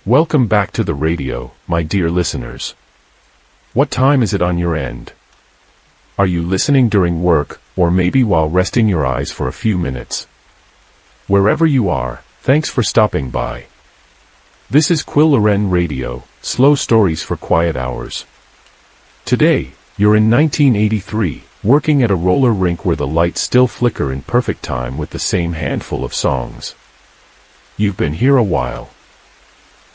Welcome back to the radio, my dear listeners. What time is it on your end? Are you listening during work, or maybe while resting your eyes for a few minutes? Wherever you are, thanks for stopping by. This is Quilloren Radio, slow stories for quiet hours. Today, you're in 1983, working at a roller rink where the lights still flicker in perfect time with the same handful of songs. You've been here a while.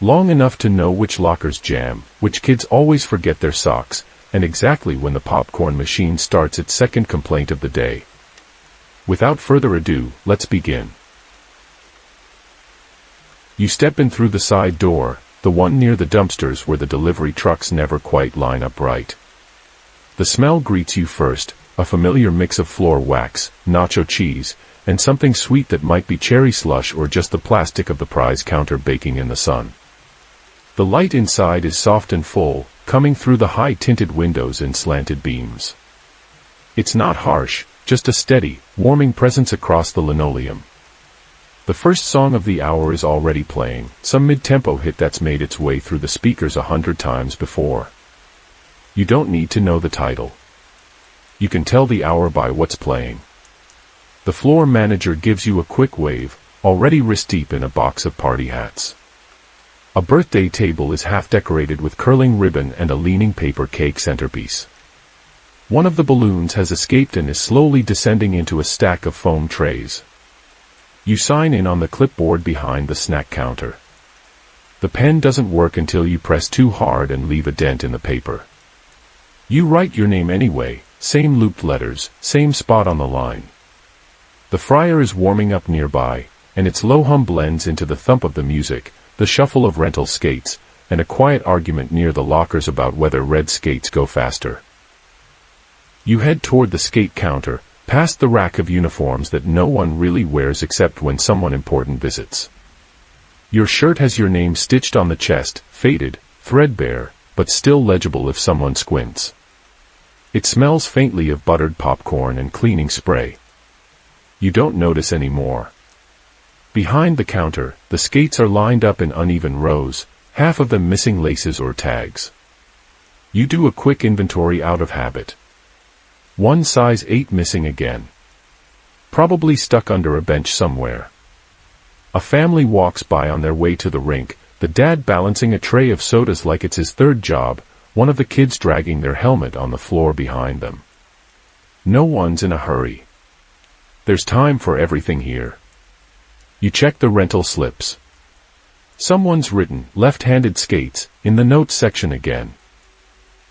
Long enough to know which lockers jam, which kids always forget their socks, and exactly when the popcorn machine starts its second complaint of the day. Without further ado, let's begin. You step in through the side door, the one near the dumpsters where the delivery trucks never quite line up right. The smell greets you first, a familiar mix of floor wax, nacho cheese, and something sweet that might be cherry slush or just the plastic of the prize counter baking in the sun. The light inside is soft and full, coming through the high-tinted windows in slanted beams. It's not harsh, just a steady, warming presence across the linoleum. The first song of the hour is already playing, some mid-tempo hit that's made its way through the speakers 100 times before. You don't need to know the title. You can tell the hour by what's playing. The floor manager gives you a quick wave, already wrist-deep in a box of party hats. A birthday table is half-decorated with curling ribbon and a leaning paper cake centerpiece. One of the balloons has escaped and is slowly descending into a stack of foam trays. You sign in on the clipboard behind the snack counter. The pen doesn't work until you press too hard and leave a dent in the paper. You write your name anyway, same looped letters, same spot on the line. The fryer is warming up nearby, and its low hum blends into the thump of the music, the shuffle of rental skates, and a quiet argument near the lockers about whether red skates go faster. You head toward the skate counter, past the rack of uniforms that no one really wears except when someone important visits. Your shirt has your name stitched on the chest, faded, threadbare, but still legible if someone squints. It smells faintly of buttered popcorn and cleaning spray. You don't notice anymore. Behind the counter, the skates are lined up in uneven rows, half of them missing laces or tags. You do a quick inventory out of habit. One size 8 missing again. Probably stuck under a bench somewhere. A family walks by on their way to the rink, the dad balancing a tray of sodas like it's his third job, one of the kids dragging their helmet on the floor behind them. No one's in a hurry. There's time for everything here. You check the rental slips. Someone's written, left-handed skates, in the notes section again.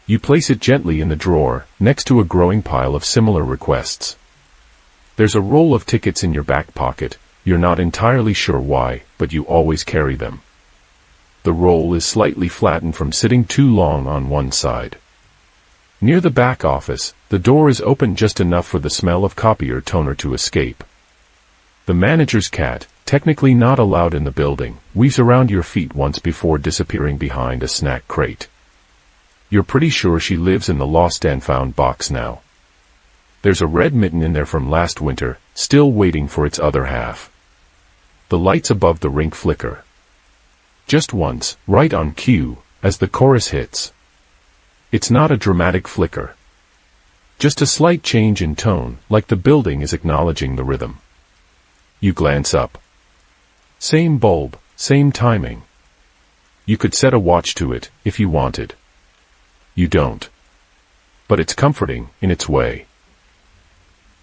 You place it gently in the drawer, next to a growing pile of similar requests. There's a roll of tickets in your back pocket, you're not entirely sure why, but you always carry them. The roll is slightly flattened from sitting too long on one side. Near the back office, the door is open just enough for the smell of copier toner to escape. The manager's cat, technically not allowed in the building, weaves around your feet once before disappearing behind a snack crate. You're pretty sure she lives in the lost and found box now. There's a red mitten in there from last winter, still waiting for its other half. The lights above the rink flicker. Just once, right on cue, as the chorus hits. It's not a dramatic flicker. Just a slight change in tone, like the building is acknowledging the rhythm. You glance up. Same bulb, same timing. You could set a watch to it, if you wanted. You don't. But it's comforting, in its way.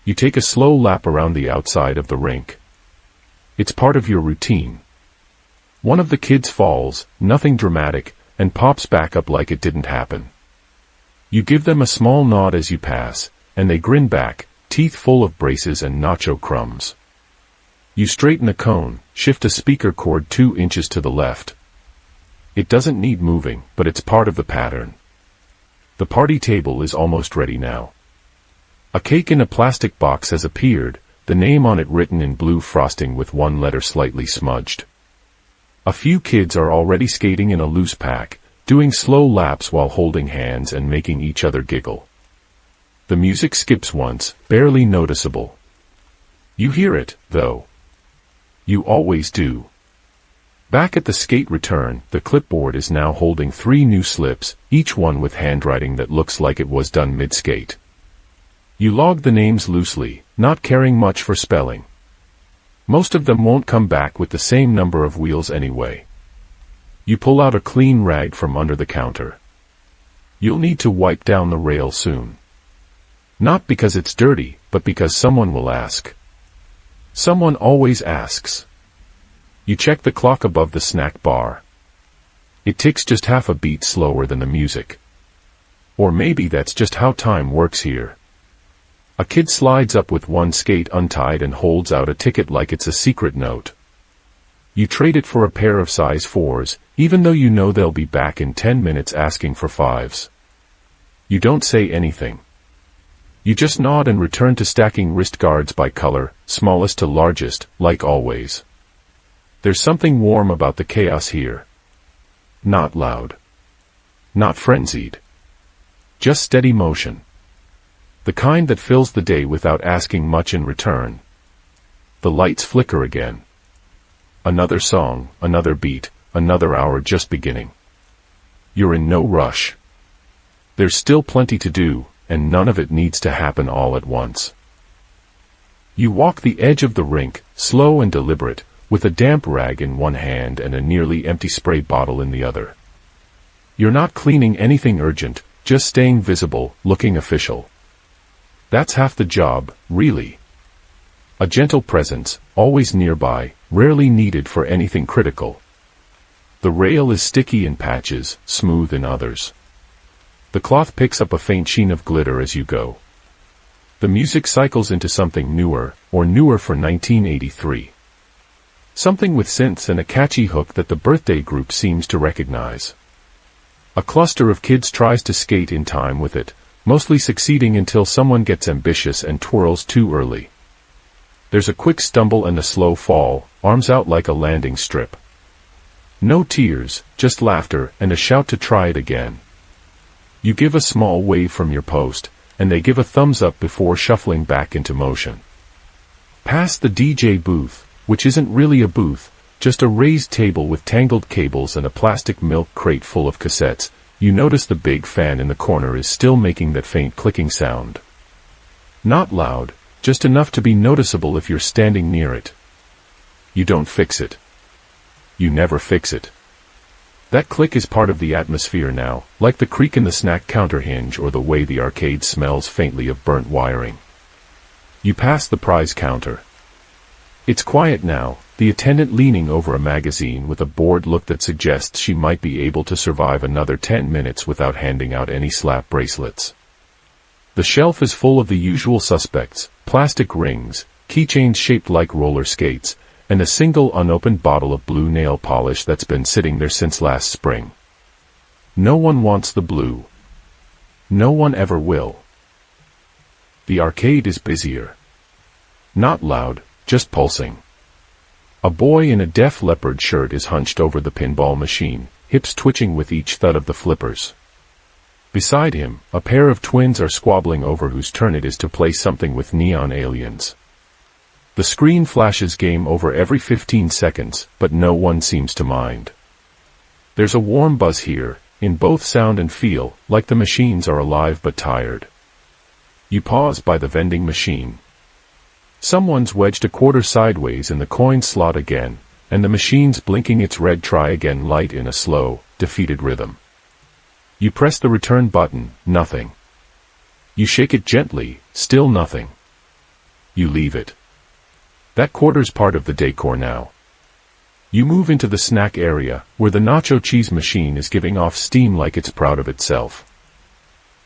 You take a slow lap around the outside of the rink. It's part of your routine. One of the kids falls, nothing dramatic, and pops back up like it didn't happen. You give them a small nod as you pass, and they grin back, teeth full of braces and nacho crumbs. You straighten a cone, shift a speaker cord 2 inches to the left. It doesn't need moving, but it's part of the pattern. The party table is almost ready now. A cake in a plastic box has appeared, the name on it written in blue frosting with one letter slightly smudged. A few kids are already skating in a loose pack, doing slow laps while holding hands and making each other giggle. The music skips once, barely noticeable. You hear it, though. You always do. Back at the skate return, the clipboard is now holding 3 new slips, each one with handwriting that looks like it was done mid-skate. You log the names loosely, not caring much for spelling. Most of them won't come back with the same number of wheels anyway. You pull out a clean rag from under the counter. You'll need to wipe down the rail soon. Not because it's dirty, but because someone will ask. Someone always asks. You check the clock above the snack bar. It ticks just half a beat slower than the music. Or maybe that's just how time works here. A kid slides up with one skate untied and holds out a ticket like it's a secret note. You trade it for a pair of size 4s, even though you know they'll be back in 10 minutes asking for 5s. You don't say anything. You just nod and return to stacking wrist guards by color, smallest to largest, like always. There's something warm about the chaos here. Not loud. Not frenzied. Just steady motion. The kind that fills the day without asking much in return. The lights flicker again. Another song, another beat, another hour just beginning. You're in no rush. There's still plenty to do, and none of it needs to happen all at once. You walk the edge of the rink, slow and deliberate, with a damp rag in one hand and a nearly empty spray bottle in the other. You're not cleaning anything urgent, just staying visible, looking official. That's half the job, really. A gentle presence, always nearby, rarely needed for anything critical. The rail is sticky in patches, smooth in others. The cloth picks up a faint sheen of glitter as you go. The music cycles into something newer, or newer for 1983. Something with synths and a catchy hook that the birthday group seems to recognize. A cluster of kids tries to skate in time with it, mostly succeeding until someone gets ambitious and twirls too early. There's a quick stumble and a slow fall, arms out like a landing strip. No tears, just laughter and a shout to try it again. You give a small wave from your post, and they give a thumbs up before shuffling back into motion. Past the DJ booth, which isn't really a booth, just a raised table with tangled cables and a plastic milk crate full of cassettes, you notice the big fan in the corner is still making that faint clicking sound. Not loud, just enough to be noticeable if you're standing near it. You don't fix it. You never fix it. That click is part of the atmosphere now, like the creak in the snack counter hinge or the way the arcade smells faintly of burnt wiring. You pass the prize counter. It's quiet now, the attendant leaning over a magazine with a bored look that suggests she might be able to survive another 10 minutes without handing out any slap bracelets. The shelf is full of the usual suspects, plastic rings, keychains shaped like roller skates, and a single unopened bottle of blue nail polish that's been sitting there since last spring. No one wants the blue. No one ever will. The arcade is busier. Not loud, just pulsing. A boy in a Def Leppard shirt is hunched over the pinball machine, hips twitching with each thud of the flippers. Beside him, a pair of twins are squabbling over whose turn it is to play something with neon aliens. The screen flashes game over every 15 seconds, but no one seems to mind. There's a warm buzz here, in both sound and feel, like the machines are alive but tired. You pause by the vending machine. Someone's wedged a quarter sideways in the coin slot again, and the machine's blinking its red try again light in a slow, defeated rhythm. You press the return button, nothing. You shake it gently, still nothing. You leave it. That quarter's part of the decor now. You move into the snack area, where the nacho cheese machine is giving off steam like it's proud of itself.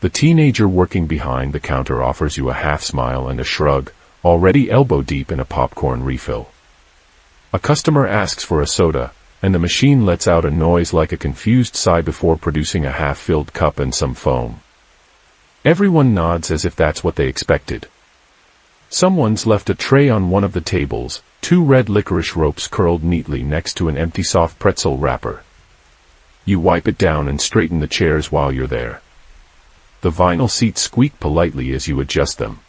The teenager working behind the counter offers you a half smile and a shrug, already elbow deep in a popcorn refill. A customer asks for a soda, and the machine lets out a noise like a confused sigh before producing a half-filled cup and some foam. Everyone nods as if that's what they expected. Someone's left a tray on one of the tables, 2 red licorice ropes curled neatly next to an empty soft pretzel wrapper. You wipe it down and straighten the chairs while you're there. The vinyl seats squeak politely as you adjust them.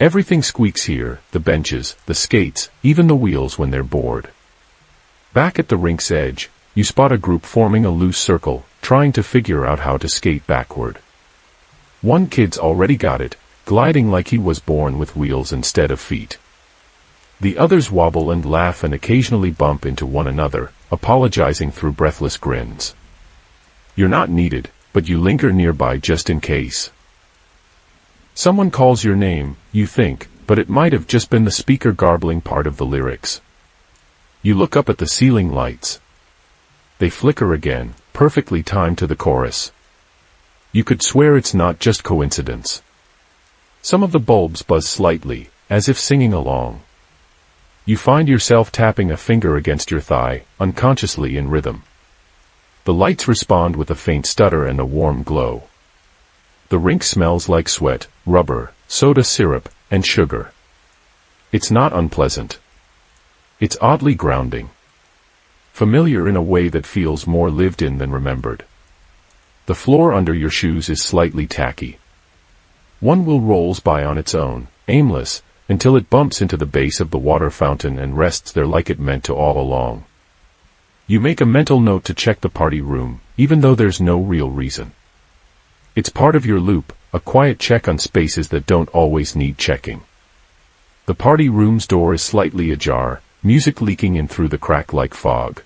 Everything squeaks here, the benches, the skates, even the wheels when they're bored. Back at the rink's edge, you spot a group forming a loose circle, trying to figure out how to skate backward. One kid's already got it, gliding like he was born with wheels instead of feet. The others wobble and laugh and occasionally bump into one another, apologizing through breathless grins. You're not needed, but you linger nearby just in case. Someone calls your name, you think, but it might have just been the speaker garbling part of the lyrics. You look up at the ceiling lights. They flicker again, perfectly timed to the chorus. You could swear it's not just coincidence. Some of the bulbs buzz slightly, as if singing along. You find yourself tapping a finger against your thigh, unconsciously in rhythm. The lights respond with a faint stutter and a warm glow. The rink smells like sweat, rubber, soda syrup, and sugar. It's not unpleasant. It's oddly grounding. Familiar in a way that feels more lived in than remembered. The floor under your shoes is slightly tacky. One wheel rolls by on its own, aimless, until it bumps into the base of the water fountain and rests there like it meant to all along. You make a mental note to check the party room, even though there's no real reason. It's part of your loop, a quiet check on spaces that don't always need checking. The party room's door is slightly ajar, music leaking in through the crack like fog.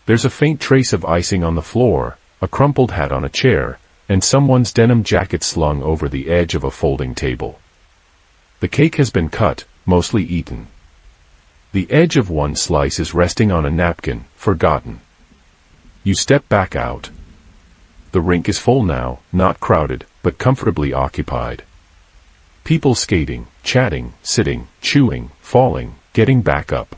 There's a faint trace of icing on the floor, a crumpled hat on a chair, and someone's denim jacket slung over the edge of a folding table. The cake has been cut, mostly eaten. The edge of one slice is resting on a napkin, forgotten. You step back out. The rink is full now, not crowded, but comfortably occupied. People skating, chatting, sitting, chewing, falling, getting back up.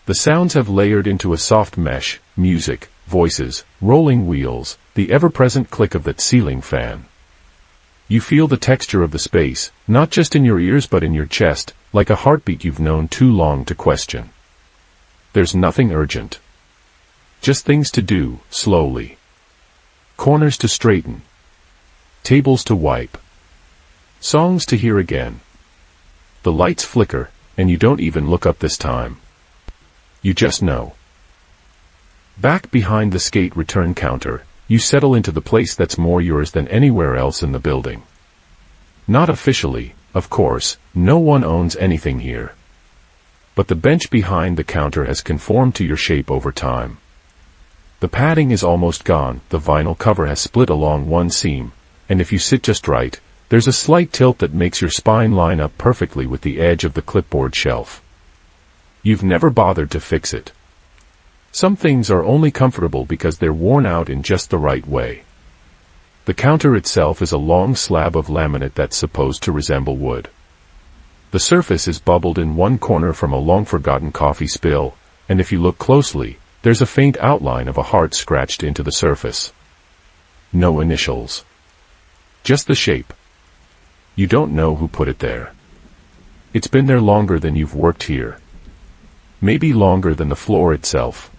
The sounds have layered into a soft mesh, music, voices, rolling wheels, the ever-present click of that ceiling fan. You feel the texture of the space, not just in your ears but in your chest, like a heartbeat you've known too long to question. There's nothing urgent. Just things to do, slowly. Corners to straighten. Tables to wipe. Songs to hear again. The lights flicker, and you don't even look up this time. You just know. Back behind the skate return counter, you settle into the place that's more yours than anywhere else in the building. Not officially, of course, no one owns anything here. But the bench behind the counter has conformed to your shape over time. The padding is almost gone, the vinyl cover has split along one seam, and if you sit just right, there's a slight tilt that makes your spine line up perfectly with the edge of the clipboard shelf. You've never bothered to fix it. Some things are only comfortable because they're worn out in just the right way. The counter itself is a long slab of laminate that's supposed to resemble wood. The surface is bubbled in one corner from a long-forgotten coffee spill, and if you look closely, there's a faint outline of a heart scratched into the surface. No initials. Just the shape. You don't know who put it there. It's been there longer than you've worked here. Maybe longer than the floor itself.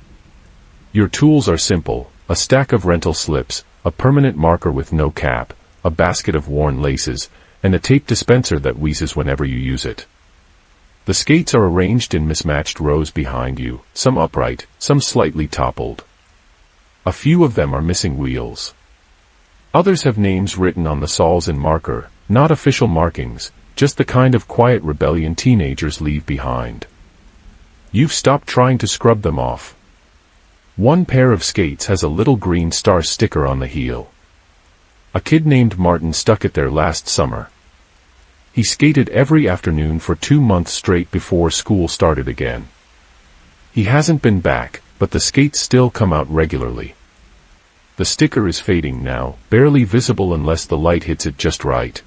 Your tools are simple, a stack of rental slips, a permanent marker with no cap, a basket of worn laces, and a tape dispenser that wheezes whenever you use it. The skates are arranged in mismatched rows behind you, some upright, some slightly toppled. A few of them are missing wheels. Others have names written on the soles in marker, not official markings, just the kind of quiet rebellion teenagers leave behind. You've stopped trying to scrub them off. One pair of skates has a little green star sticker on the heel. A kid named Martin stuck it there last summer. He skated every afternoon for 2 months straight before school started again. He hasn't been back, but the skates still come out regularly. The sticker is fading now, barely visible unless the light hits it just right.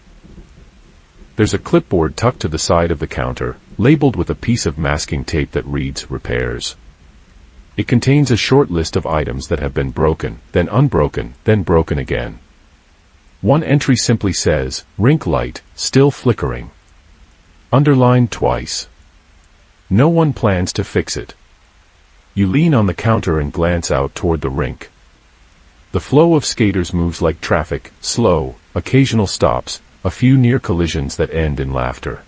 There's a clipboard tucked to the side of the counter, labeled with a piece of masking tape that reads repairs. It contains a short list of items that have been broken, then unbroken, then broken again. One entry simply says, Rink light, still flickering. Underlined twice. No one plans to fix it. You lean on the counter and glance out toward the rink. The flow of skaters moves like traffic, slow, occasional stops, a few near collisions that end in laughter.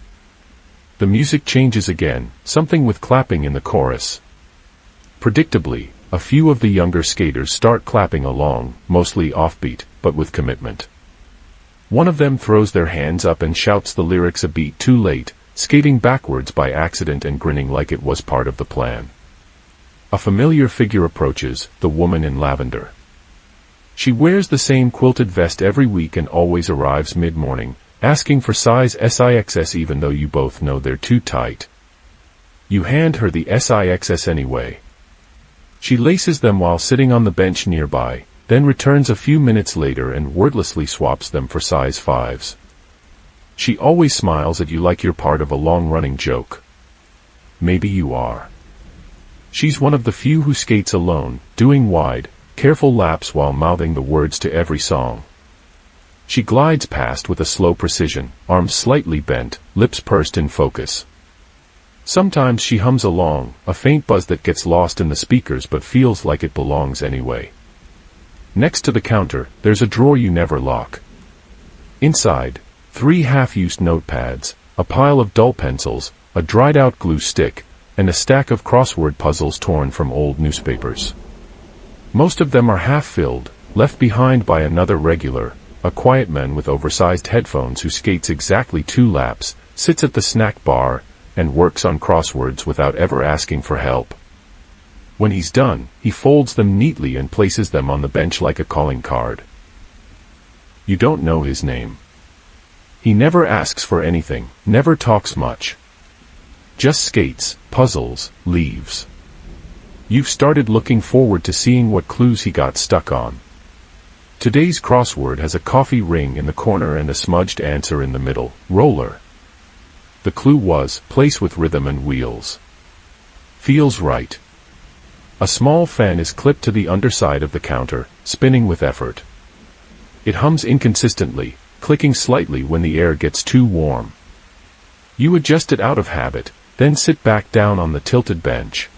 The music changes again, something with clapping in the chorus. Predictably, a few of the younger skaters start clapping along, mostly offbeat, but with commitment. One of them throws their hands up and shouts the lyrics a beat too late, skating backwards by accident and grinning like it was part of the plan. A familiar figure approaches, the woman in lavender. She wears the same quilted vest every week and always arrives mid-morning, asking for size SIXS even though you both know they're too tight. You hand her the SIXS anyway. She laces them while sitting on the bench nearby, then returns a few minutes later and wordlessly swaps them for size 5s. She always smiles at you like you're part of a long-running joke. Maybe you are. She's one of the few who skates alone, doing wide, careful laps while mouthing the words to every song. She glides past with a slow precision, arms slightly bent, lips pursed in focus. Sometimes she hums along, a faint buzz that gets lost in the speakers but feels like it belongs anyway. Next to the counter, there's a drawer you never lock. Inside, 3 half-used notepads, a pile of dull pencils, a dried-out glue stick, and a stack of crossword puzzles torn from old newspapers. Most of them are half-filled, left behind by another regular, a quiet man with oversized headphones who skates exactly 2 laps, sits at the snack bar, and works on crosswords without ever asking for help. When he's done, he folds them neatly and places them on the bench like a calling card. You don't know his name. He never asks for anything, never talks much. Just skates, puzzles, leaves. You've started looking forward to seeing what clues he got stuck on. Today's crossword has a coffee ring in the corner and a smudged answer in the middle, roller. The clue was, place with rhythm and wheels. Feels right. A small fan is clipped to the underside of the counter, spinning with effort. It hums inconsistently, clicking slightly when the air gets too warm. You adjust it out of habit, then sit back down on the tilted bench.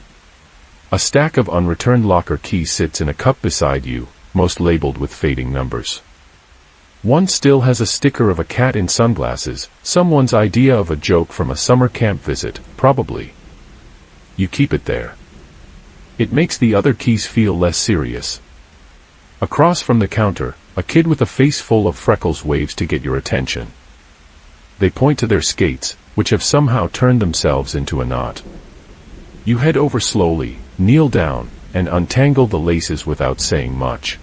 A stack of unreturned locker keys sits in a cup beside you, most labeled with fading numbers. One still has a sticker of a cat in sunglasses, someone's idea of a joke from a summer camp visit, probably. You keep it there. It makes the other keys feel less serious. Across from the counter, a kid with a face full of freckles waves to get your attention. They point to their skates, which have somehow turned themselves into a knot. You head over slowly, kneel down, and untangle the laces without saying much.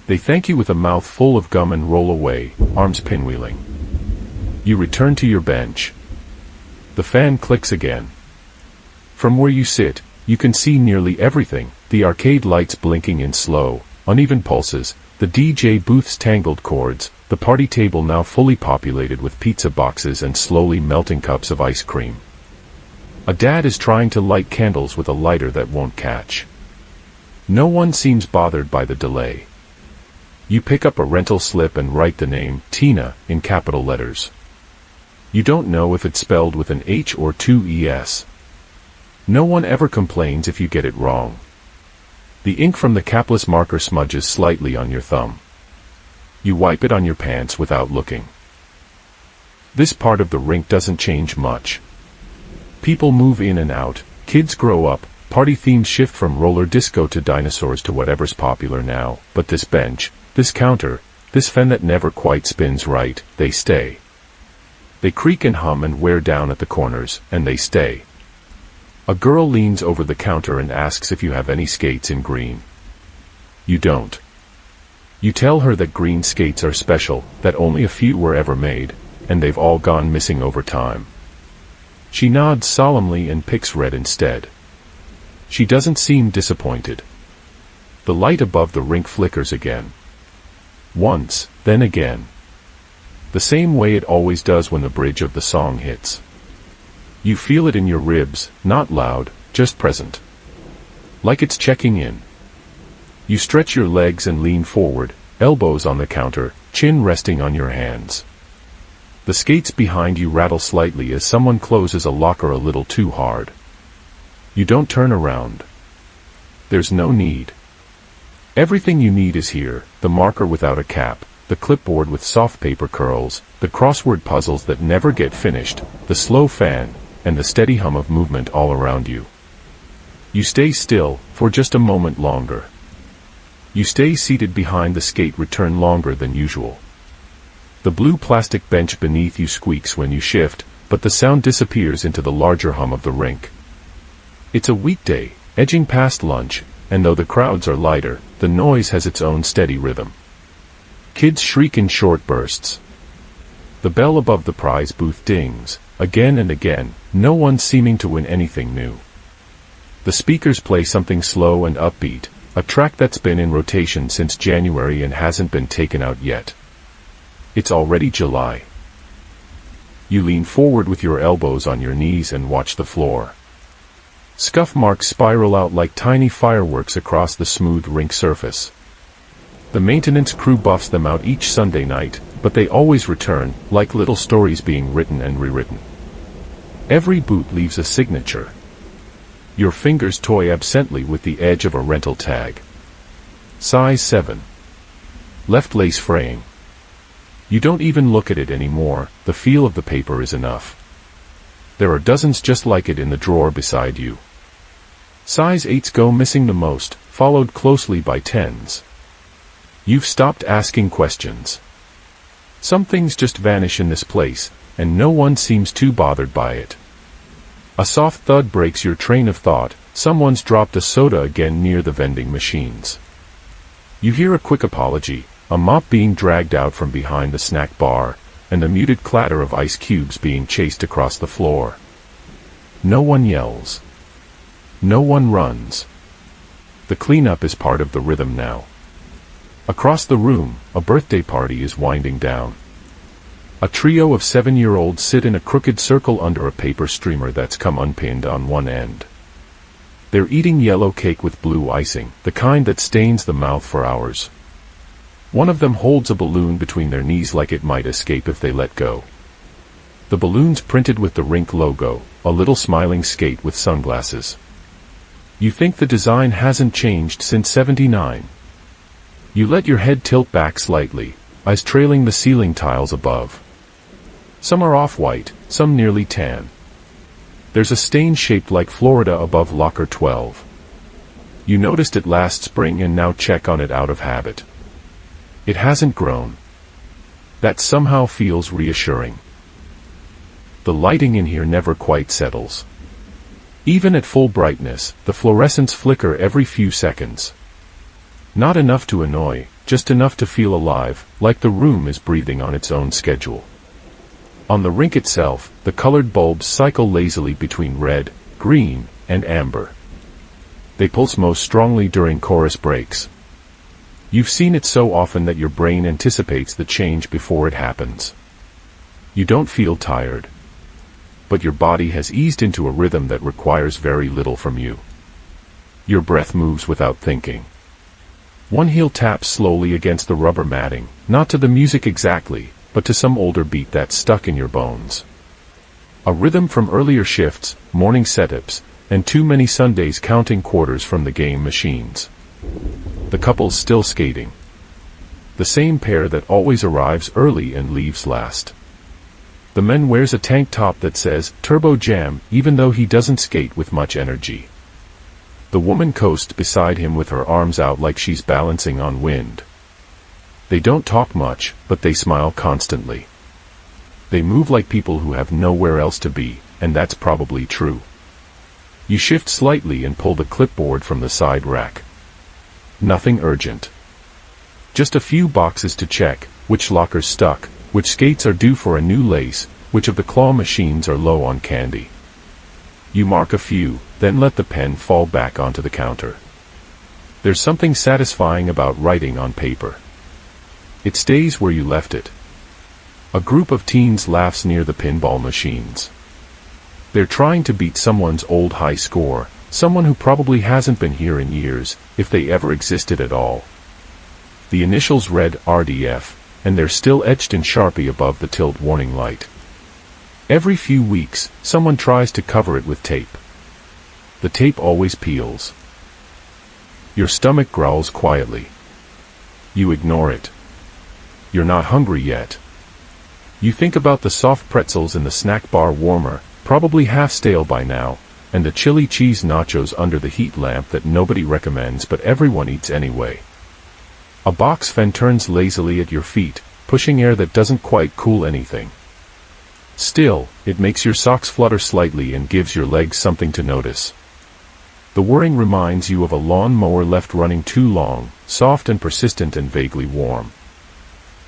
They thank you with a mouth full of gum and roll away, arms pinwheeling. You return to your bench. The fan clicks again. From where you sit, you can see nearly everything, the arcade lights blinking in slow, uneven pulses, the DJ booth's tangled cords, the party table now fully populated with pizza boxes and slowly melting cups of ice cream. A dad is trying to light candles with a lighter that won't catch. No one seems bothered by the delay. You pick up a rental slip and write the name, Tina, in capital letters. You don't know if it's spelled with an H or 2 ES. No one ever complains if you get it wrong. The ink from the capless marker smudges slightly on your thumb. You wipe it on your pants without looking. This part of the rink doesn't change much. People move in and out, kids grow up, party themes shift from roller disco to dinosaurs to whatever's popular now, but this bench, this counter, this fan that never quite spins right, they stay. They creak and hum and wear down at the corners, and they stay. A girl leans over the counter and asks if you have any skates in green. You don't. You tell her that green skates are special, that only a few were ever made, and they've all gone missing over time. She nods solemnly and picks red instead. She doesn't seem disappointed. The light above the rink flickers again. Once, then again. The same way it always does when the bridge of the song hits. You feel it in your ribs, not loud, just present. Like it's checking in. You stretch your legs and lean forward, elbows on the counter, chin resting on your hands. The skates behind you rattle slightly as someone closes a locker a little too hard. You don't turn around. There's no need. Everything you need is here, the marker without a cap, the clipboard with soft paper curls, the crossword puzzles that never get finished, the slow fan, and the steady hum of movement all around you. You stay still, for just a moment longer. You stay seated behind the skate return longer than usual. The blue plastic bench beneath you squeaks when you shift, but the sound disappears into the larger hum of the rink. It's a weekday, edging past lunch, and though the crowds are lighter, the noise has its own steady rhythm. Kids shriek in short bursts. The bell above the prize booth dings, again and again, no one seeming to win anything new. The speakers play something slow and upbeat, a track that's been in rotation since January and hasn't been taken out yet. It's already July. You lean forward with your elbows on your knees and watch the floor. Scuff marks spiral out like tiny fireworks across the smooth rink surface. The maintenance crew buffs them out each Sunday night, but they always return, like little stories being written and rewritten. Every boot leaves a signature. Your fingers toy absently with the edge of a rental tag. Size 7. Left lace fraying. You don't even look at it anymore, the feel of the paper is enough. There are dozens just like it in the drawer beside you. Size 8s go missing the most, followed closely by 10s. You've stopped asking questions. Some things just vanish in this place, and no one seems too bothered by it. A soft thud breaks your train of thought, someone's dropped a soda again near the vending machines. You hear a quick apology, a mop being dragged out from behind the snack bar, and the muted clatter of ice cubes being chased across the floor. No one yells. No one runs. The cleanup is part of the rhythm now. Across the room, a birthday party is winding down. A trio of 7-year-olds sit in a crooked circle under a paper streamer that's come unpinned on one end. They're eating yellow cake with blue icing, the kind that stains the mouth for hours. One of them holds a balloon between their knees like it might escape if they let go. The balloon's printed with the Rink logo, a little smiling skate with sunglasses. You think the design hasn't changed since '79. You let your head tilt back slightly, eyes trailing the ceiling tiles above. Some are off-white, some nearly tan. There's a stain shaped like Florida above locker 12. You noticed it last spring and now check on it out of habit. It hasn't grown. That somehow feels reassuring. The lighting in here never quite settles. Even at full brightness, the fluorescents flicker every few seconds. Not enough to annoy, just enough to feel alive, like the room is breathing on its own schedule. On the rink itself, the colored bulbs cycle lazily between red, green, and amber. They pulse most strongly during chorus breaks. You've seen it so often that your brain anticipates the change before it happens. You don't feel tired. But your body has eased into a rhythm that requires very little from you. Your breath moves without thinking. One heel taps slowly against the rubber matting, not to the music exactly, but to some older beat that's stuck in your bones. A rhythm from earlier shifts, morning setups, and too many Sundays counting quarters from the game machines. The couple's still skating. The same pair that always arrives early and leaves last. The man wears a tank top that says, Turbo Jam, even though he doesn't skate with much energy. The woman coasts beside him with her arms out like she's balancing on wind. They don't talk much, but they smile constantly. They move like people who have nowhere else to be, and that's probably true. You shift slightly and pull the clipboard from the side rack. Nothing urgent. Just a few boxes to check, which locker's stuck, which skates are due for a new lace, which of the claw machines are low on candy. You mark a few, then let the pen fall back onto the counter. There's something satisfying about writing on paper. It stays where you left it. A group of teens laughs near the pinball machines. They're trying to beat someone's old high score, someone who probably hasn't been here in years, if they ever existed at all. The initials read RDF, and they're still etched in Sharpie above the tilt warning light. Every few weeks, someone tries to cover it with tape. The tape always peels. Your stomach growls quietly. You ignore it. You're not hungry yet. You think about the soft pretzels in the snack bar warmer, probably half stale by now, and the chili cheese nachos under the heat lamp that nobody recommends but everyone eats anyway. A box fan turns lazily at your feet, pushing air that doesn't quite cool anything. Still, it makes your socks flutter slightly and gives your legs something to notice. The whirring reminds you of a lawn mower left running too long, soft and persistent and vaguely warm.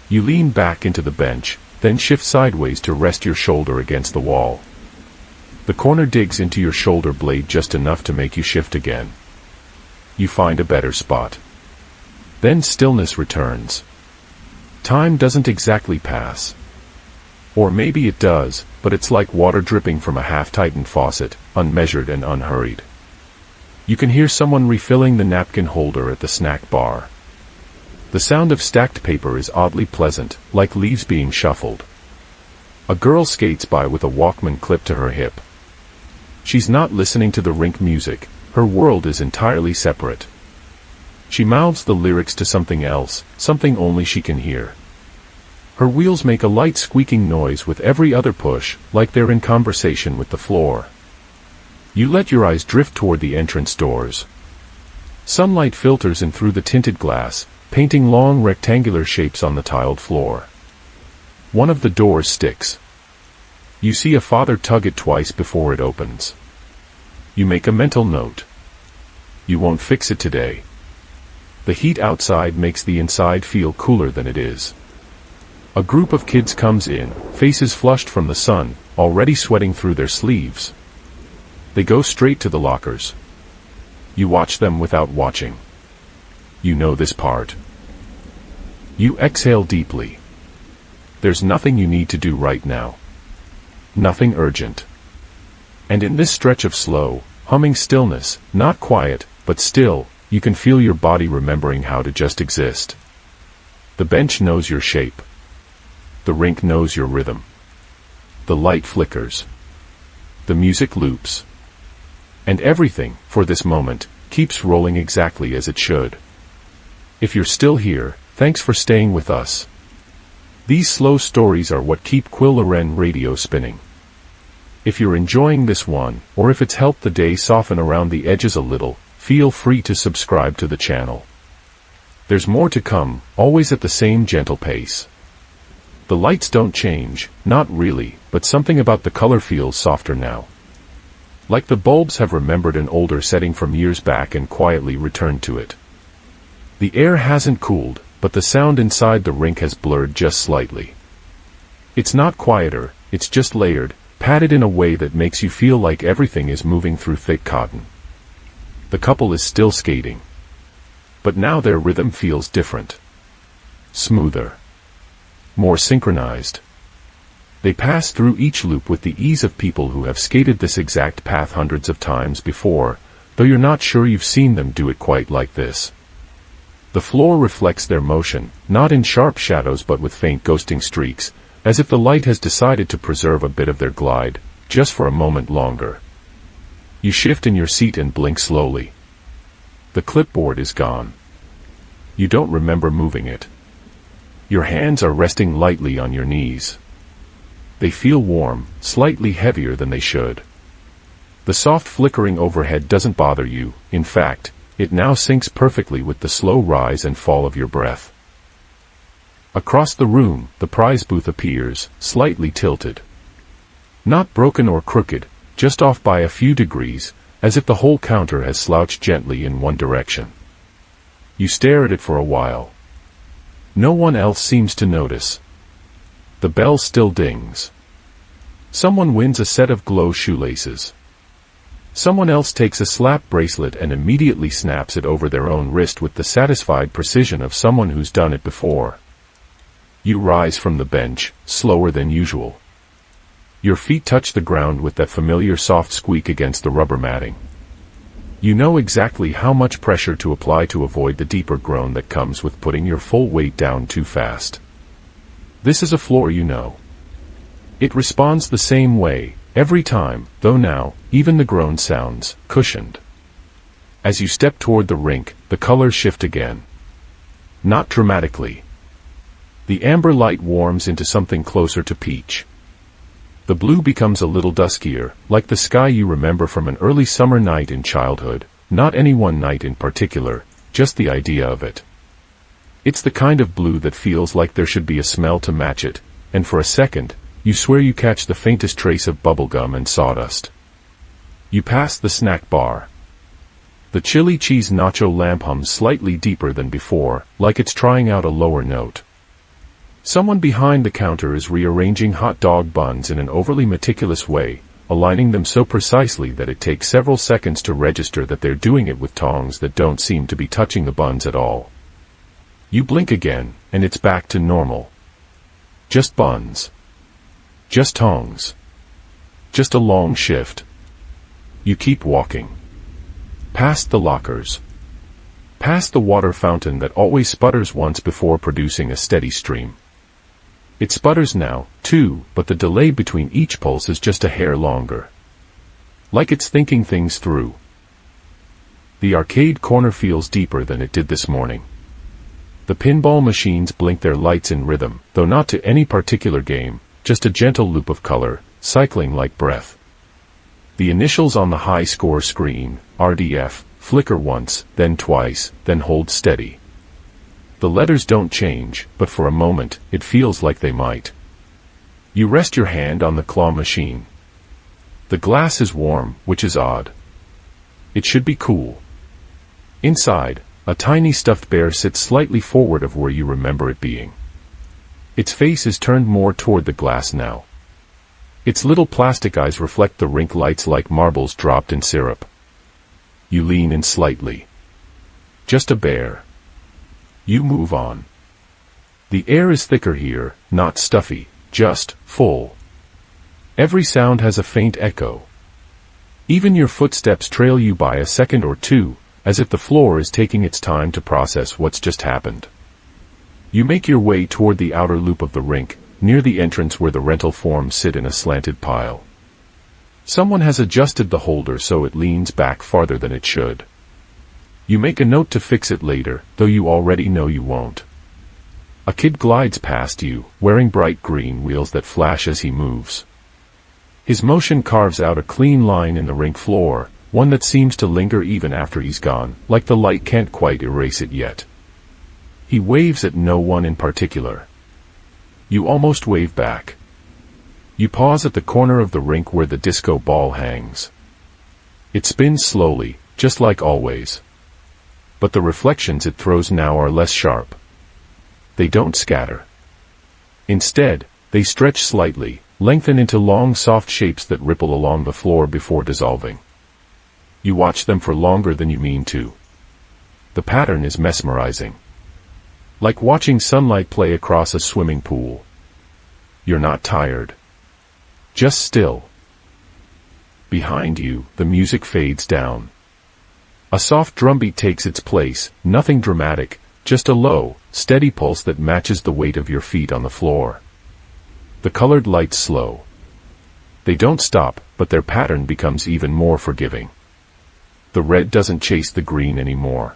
You lean back into the bench, then shift sideways to rest your shoulder against the wall. The corner digs into your shoulder blade just enough to make you shift again. You find a better spot. Then stillness returns. Time doesn't exactly pass. Or maybe it does, but it's like water dripping from a half-tightened faucet, unmeasured and unhurried. You can hear someone refilling the napkin holder at the snack bar. The sound of stacked paper is oddly pleasant, like leaves being shuffled. A girl skates by with a Walkman clipped to her hip. She's not listening to the Rink music, her world is entirely separate. She mouths the lyrics to something else, something only she can hear. Her wheels make a light squeaking noise with every other push, like they're in conversation with the floor. You let your eyes drift toward the entrance doors. Sunlight filters in through the tinted glass, painting long rectangular shapes on the tiled floor. One of the doors sticks. You see a father tug it twice before it opens. You make a mental note. You won't fix it today. The heat outside makes the inside feel cooler than it is. A group of kids comes in, faces flushed from the sun, already sweating through their sleeves. They go straight to the lockers. You watch them without watching. You know this part. You exhale deeply. There's nothing you need to do right now. Nothing urgent. And in this stretch of slow, humming stillness, not quiet, but still, you can feel your body remembering how to just exist. The bench knows your shape. The Rink knows your rhythm. The light flickers. The music loops. And everything, for this moment, keeps rolling exactly as it should. If you're still here, thanks for staying with us. These slow stories are what keep Quilloren Radio spinning. If you're enjoying this one, or if it's helped the day soften around the edges a little, feel free to subscribe to the channel. There's more to come, always at the same gentle pace. The lights don't change, not really, but something about the color feels softer now. Like the bulbs have remembered an older setting from years back and quietly returned to it. The air hasn't cooled, but the sound inside the Rink has blurred just slightly. It's not quieter, it's just layered, padded in a way that makes you feel like everything is moving through thick cotton. The couple is still skating. But now their rhythm feels different. Smoother. More synchronized. They pass through each loop with the ease of people who have skated this exact path hundreds of times before, though you're not sure you've seen them do it quite like this. The floor reflects their motion, not in sharp shadows but with faint ghosting streaks, as if the light has decided to preserve a bit of their glide, just for a moment longer. You shift in your seat and blink slowly. The clipboard is gone. You don't remember moving it. Your hands are resting lightly on your knees. They feel warm, slightly heavier than they should. The soft flickering overhead doesn't bother you, in fact, it now syncs perfectly with the slow rise and fall of your breath. Across the room, the prize booth appears, slightly tilted. Not broken or crooked, just off by a few degrees, as if the whole counter has slouched gently in one direction. You stare at it for a while. No one else seems to notice. The bell still dings. Someone wins a set of glow shoelaces. Someone else takes a slap bracelet and immediately snaps it over their own wrist with the satisfied precision of someone who's done it before. You rise from the bench, slower than usual. Your feet touch the ground with that familiar soft squeak against the rubber matting. You know exactly how much pressure to apply to avoid the deeper groan that comes with putting your full weight down too fast. This is a floor you know. It responds the same way, every time, though now, even the groan sounds cushioned. As you step toward the Rink, the colors shift again. Not dramatically. The amber light warms into something closer to peach. The blue becomes a little duskier, like the sky you remember from an early summer night in childhood, not any one night in particular, just the idea of it. It's the kind of blue that feels like there should be a smell to match it, and for a second, you swear you catch the faintest trace of bubblegum and sawdust. You pass the snack bar. The chili cheese nacho lamp hums slightly deeper than before, like it's trying out a lower note. Someone behind the counter is rearranging hot dog buns in an overly meticulous way, aligning them so precisely that it takes several seconds to register that they're doing it with tongs that don't seem to be touching the buns at all. You blink again, and it's back to normal. Just buns. Just tongs. Just a long shift. You keep walking. Past the lockers. Past the water fountain that always sputters once before producing a steady stream. It sputters now, too, but the delay between each pulse is just a hair longer. Like it's thinking things through. The arcade corner feels deeper than it did this morning. The pinball machines blink their lights in rhythm, though not to any particular game, just a gentle loop of color, cycling like breath. The initials on the high score screen, RDF, flicker once, then twice, then hold steady. The letters don't change, but for a moment, it feels like they might. You rest your hand on the claw machine. The glass is warm, which is odd. It should be cool. Inside, a tiny stuffed bear sits slightly forward of where you remember it being. Its face is turned more toward the glass now. Its little plastic eyes reflect the rink lights like marbles dropped in syrup. You lean in slightly. Just a bear. You move on. The air is thicker here, not stuffy, just full. Every sound has a faint echo. Even your footsteps trail you by a second or two, as if the floor is taking its time to process what's just happened. You make your way toward the outer loop of the rink, near the entrance where the rental forms sit in a slanted pile. Someone has adjusted the holder so it leans back farther than it should. You make a note to fix it later, though you already know you won't. A kid glides past you, wearing bright green wheels that flash as he moves. His motion carves out a clean line in the rink floor, one that seems to linger even after he's gone, like the light can't quite erase it yet. He waves at no one in particular. You almost wave back. You pause at the corner of the rink where the disco ball hangs. It spins slowly, just like always. But the reflections it throws now are less sharp. They don't scatter. Instead, they stretch slightly, lengthen into long soft shapes that ripple along the floor before dissolving. You watch them for longer than you mean to. The pattern is mesmerizing. Like watching sunlight play across a swimming pool. You're not tired. Just still. Behind you, the music fades down. A soft drumbeat takes its place, nothing dramatic, just a low, steady pulse that matches the weight of your feet on the floor. The colored lights slow. They don't stop, but their pattern becomes even more forgiving. The red doesn't chase the green anymore.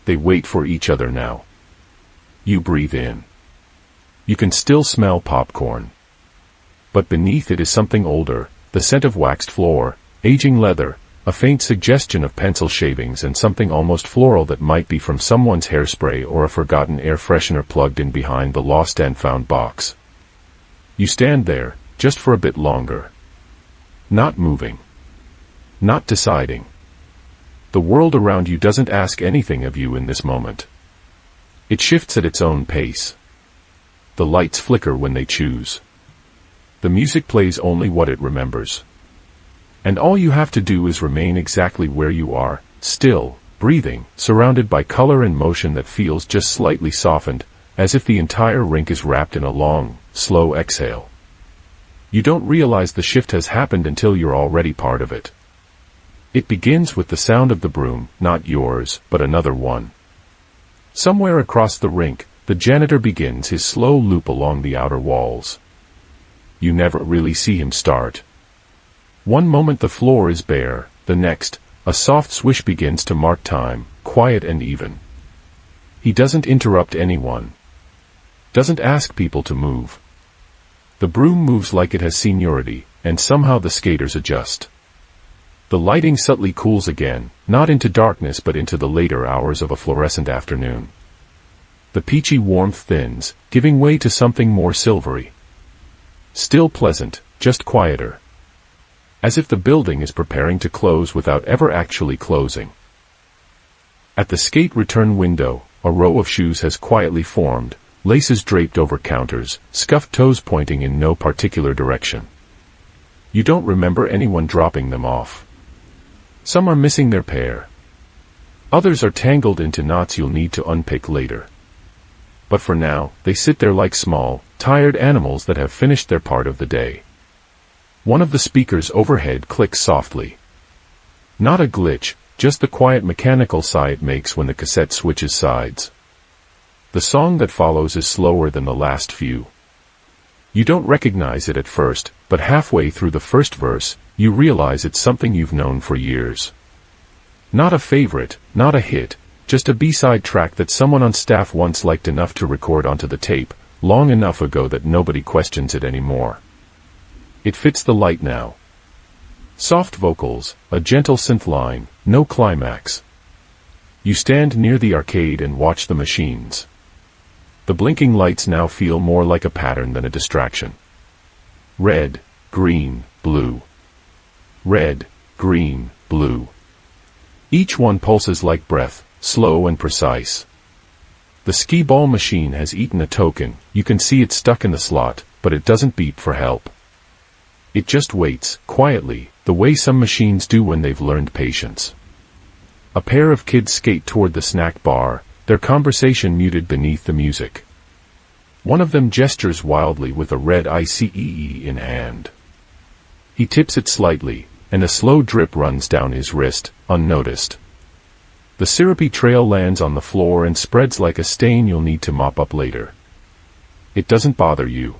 They wait for each other now. You breathe in. You can still smell popcorn. But beneath it is something older, the scent of waxed floor, aging leather, a faint suggestion of pencil shavings and something almost floral that might be from someone's hairspray or a forgotten air freshener plugged in behind the lost and found box. You stand there, just for a bit longer. Not moving. Not deciding. The world around you doesn't ask anything of you in this moment. It shifts at its own pace. The lights flicker when they choose. The music plays only what it remembers. And all you have to do is remain exactly where you are, still, breathing, surrounded by color and motion that feels just slightly softened, as if the entire rink is wrapped in a long, slow exhale. You don't realize the shift has happened until you're already part of it. It begins with the sound of the broom, not yours, but another one. Somewhere across the rink, the janitor begins his slow loop along the outer walls. You never really see him start. One moment the floor is bare, the next, a soft swish begins to mark time, quiet and even. He doesn't interrupt anyone. Doesn't ask people to move. The broom moves like it has seniority, and somehow the skaters adjust. The lighting subtly cools again, not into darkness but into the later hours of a fluorescent afternoon. The peachy warmth thins, giving way to something more silvery. Still pleasant, just quieter. As if the building is preparing to close without ever actually closing. At the skate return window, a row of shoes has quietly formed, laces draped over counters, scuffed toes pointing in no particular direction. You don't remember anyone dropping them off. Some are missing their pair. Others are tangled into knots you'll need to unpick later. But for now, they sit there like small, tired animals that have finished their part of the day. One of the speakers overhead clicks softly. Not a glitch, just the quiet mechanical sigh it makes when the cassette switches sides. The song that follows is slower than the last few. You don't recognize it at first, but halfway through the first verse, you realize it's something you've known for years. Not a favorite, not a hit, just a B-side track that someone on staff once liked enough to record onto the tape, long enough ago that nobody questions it anymore. It fits the light now. Soft vocals, a gentle synth line, no climax. You stand near the arcade and watch the machines. The blinking lights now feel more like a pattern than a distraction. Red, green, blue. Red, green, blue. Each one pulses like breath, slow and precise. The skee-ball machine has eaten a token, you can see it stuck in the slot, but it doesn't beep for help. It just waits, quietly, the way some machines do when they've learned patience. A pair of kids skate toward the snack bar, their conversation muted beneath the music. One of them gestures wildly with a red ICEE in hand. He tips it slightly, and a slow drip runs down his wrist, unnoticed. The syrupy trail lands on the floor and spreads like a stain you'll need to mop up later. It doesn't bother you.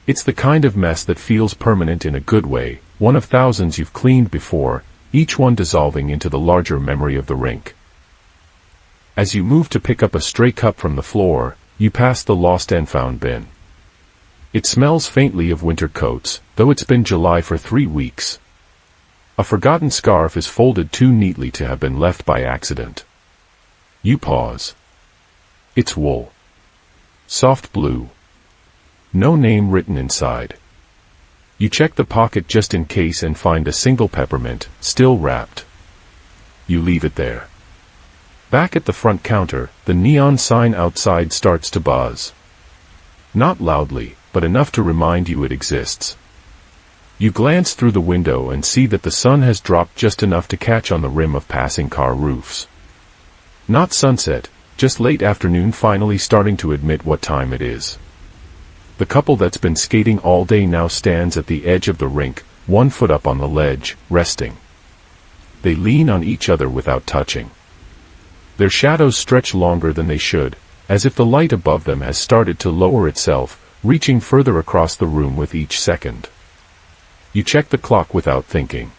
It's the kind of mess that feels permanent in a good way, one of thousands you've cleaned before, each one dissolving into the larger memory of the rink. As you move to pick up a stray cup from the floor, you pass the lost and found bin. It smells faintly of winter coats, though it's been July for 3 weeks. A forgotten scarf is folded too neatly to have been left by accident. You pause. It's wool. Soft blue. No name written inside. You check the pocket just in case and find a single peppermint, still wrapped. You leave it there. Back at the front counter, the neon sign outside starts to buzz. Not loudly, but enough to remind you it exists. You glance through the window and see that the sun has dropped just enough to catch on the rim of passing car roofs. Not sunset, just late afternoon finally starting to admit what time it is. The couple that's been skating all day now stands at the edge of the rink, 1 foot up on the ledge, resting. They lean on each other without touching. Their shadows stretch longer than they should, as if the light above them has started to lower itself, reaching further across the room with each second. You check the clock without thinking.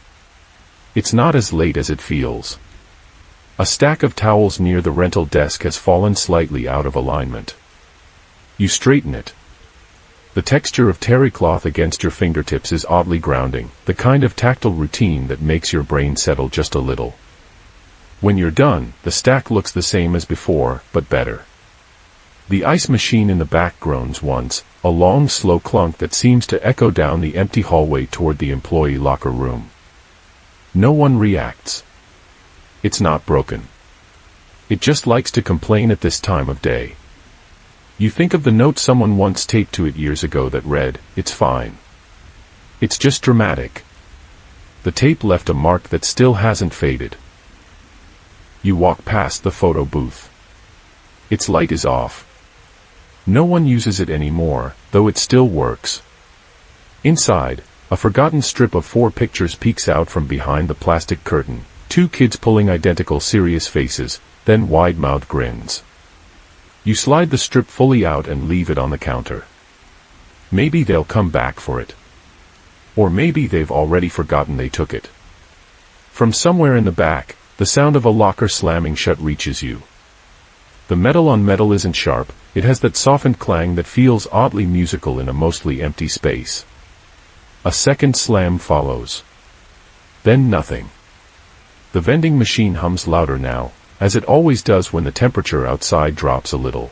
It's not as late as it feels. A stack of towels near the rental desk has fallen slightly out of alignment. You straighten it. The texture of terry cloth against your fingertips is oddly grounding, the kind of tactile routine that makes your brain settle just a little. When you're done, the stack looks the same as before, but better. The ice machine in the back groans once, a long slow clunk that seems to echo down the empty hallway toward the employee locker room. No one reacts. It's not broken. It just likes to complain at this time of day. You think of the note someone once taped to it years ago that read, "It's fine. It's just dramatic." The tape left a mark that still hasn't faded. You walk past the photo booth. Its light is off. No one uses it anymore, though it still works. Inside, a forgotten strip of 4 pictures peeks out from behind the plastic curtain, 2 kids pulling identical serious faces, then wide-mouthed grins. You slide the strip fully out and leave it on the counter. Maybe they'll come back for it. Or maybe they've already forgotten they took it. From somewhere in the back, the sound of a locker slamming shut reaches you. The metal on metal isn't sharp, it has that softened clang that feels oddly musical in a mostly empty space. A second slam follows. Then nothing. The vending machine hums louder now, as it always does when the temperature outside drops a little.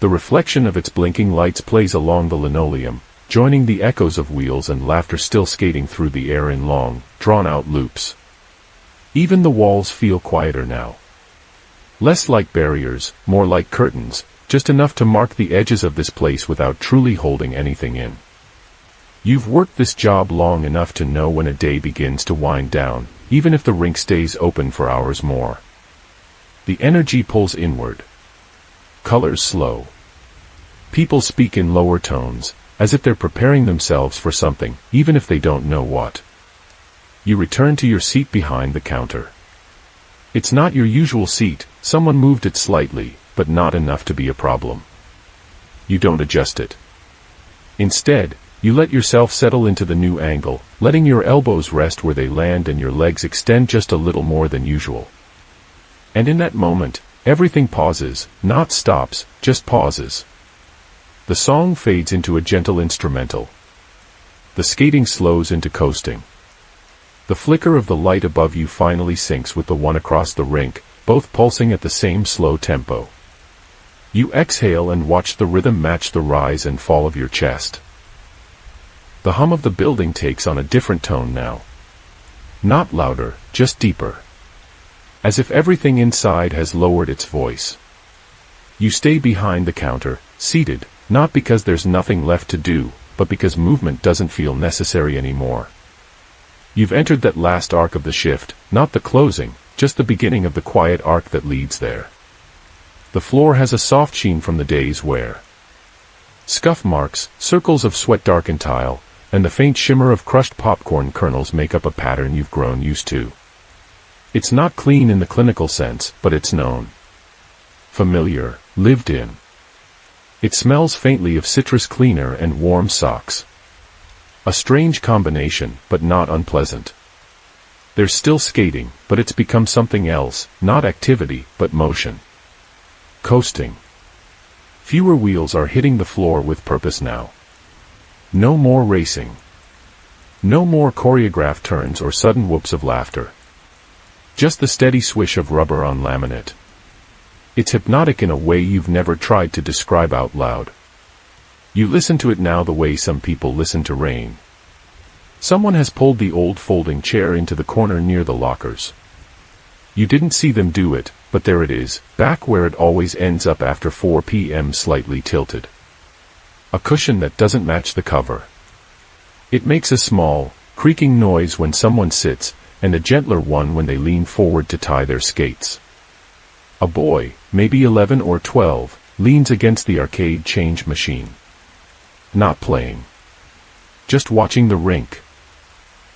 The reflection of its blinking lights plays along the linoleum, joining the echoes of wheels and laughter still skating through the air in long, drawn-out loops. Even the walls feel quieter now. Less like barriers, more like curtains, just enough to mark the edges of this place without truly holding anything in. You've worked this job long enough to know when a day begins to wind down, even if the rink stays open for hours more. The energy pulls inward. Colors slow. People speak in lower tones, as if they're preparing themselves for something, even if they don't know what. You return to your seat behind the counter. It's not your usual seat, someone moved it slightly, but not enough to be a problem. You don't adjust it. Instead, you let yourself settle into the new angle, letting your elbows rest where they land and your legs extend just a little more than usual. And in that moment, everything pauses, not stops, just pauses. The song fades into a gentle instrumental. The skating slows into coasting. The flicker of the light above you finally syncs with the one across the rink, both pulsing at the same slow tempo. You exhale and watch the rhythm match the rise and fall of your chest. The hum of the building takes on a different tone now. Not louder, just deeper. As if everything inside has lowered its voice. You stay behind the counter, seated, not because there's nothing left to do, but because movement doesn't feel necessary anymore. You've entered that last arc of the shift, not the closing, just the beginning of the quiet arc that leads there. The floor has a soft sheen from the days where scuff marks, circles of sweat-darkened tile, and the faint shimmer of crushed popcorn kernels make up a pattern you've grown used to. It's not clean in the clinical sense, but it's known. Familiar, lived in. It smells faintly of citrus cleaner and warm socks. A strange combination, but not unpleasant. There's still skating, but it's become something else, not activity, but motion. Coasting. Fewer wheels are hitting the floor with purpose now. No more racing. No more choreographed turns or sudden whoops of laughter. Just the steady swish of rubber on laminate. It's hypnotic in a way you've never tried to describe out loud. You listen to it now the way some people listen to rain. Someone has pulled the old folding chair into the corner near the lockers. You didn't see them do it, but there it is, back where it always ends up after 4 p.m. slightly tilted. A cushion that doesn't match the cover. It makes a small, creaking noise when someone sits, and a gentler one when they lean forward to tie their skates. A boy, maybe 11 or 12, leans against the arcade change machine. Not playing. Just watching the rink.